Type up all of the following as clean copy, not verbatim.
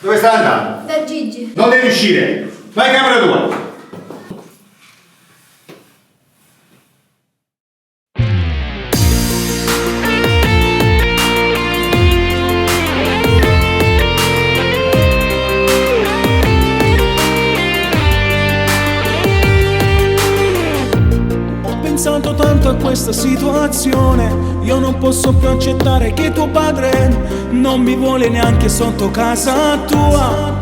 Dove stai andando? Da Gigi. Non devi uscire. Vai in camera tua. Ho pensato tanto a questa situazione. Io non posso più accettare che tuo padre non mi vuole neanche sotto casa tua.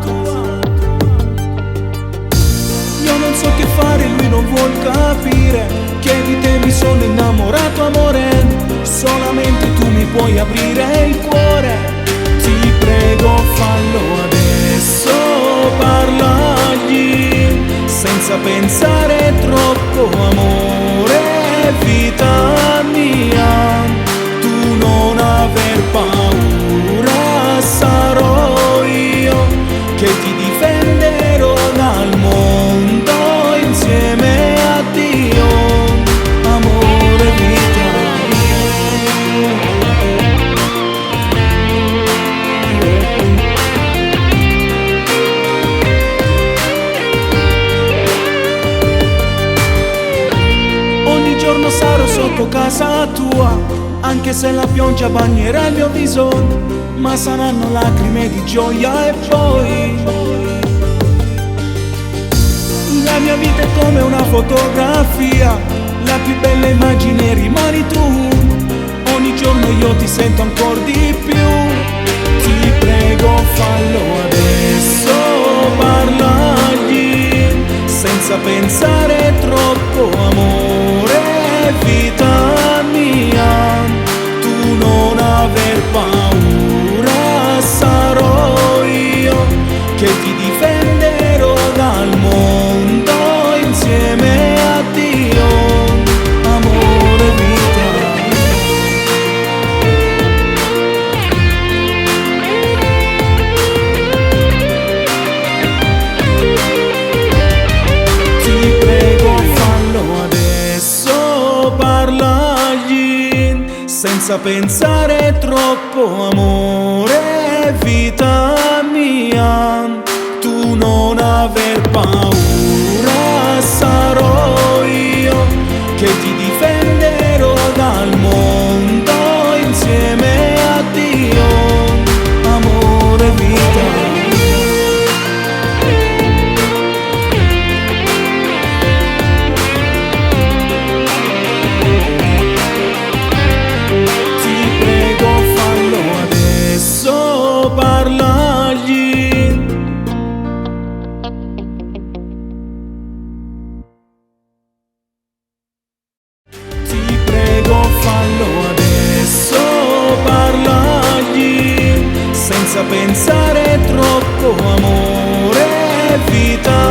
Io non so che fare, lui non vuol capire che di te mi sono innamorato, amore. Solamente tu mi puoi aprire il cuore. Ti prego, fallo adesso, parlagli senza pensare troppo, amore, vita mia. Tu non aver paura, sarò io che ti difenderò dal mondo insieme a Dio, amore, vita mia. Ogni giorno sarò sotto casa tua, anche se la pioggia bagnerà il mio viso, ma saranno lacrime di gioia. E poi la mia vita è come una fotografia, la più bella immagine rimani tu. Ogni giorno io ti sento ancora di più. Ti prego, fallo adesso, parlagli senza pensare troppo, amore, vita mia. Tu non aver paura, sarò io che ti difenderò dal mondo insieme a Dio, amore, vita mia. Ti prego, fallo adesso, parlagli senza pensare troppo, amore, vita mia. Tu non aver paura, sarò io che ti difenderò dal mondo insieme a Dio, amore, vita mia. Ti prego, fallo adesso, parlagli Ti prego, fallo adesso, parlagli senza pensare troppo, amore, vita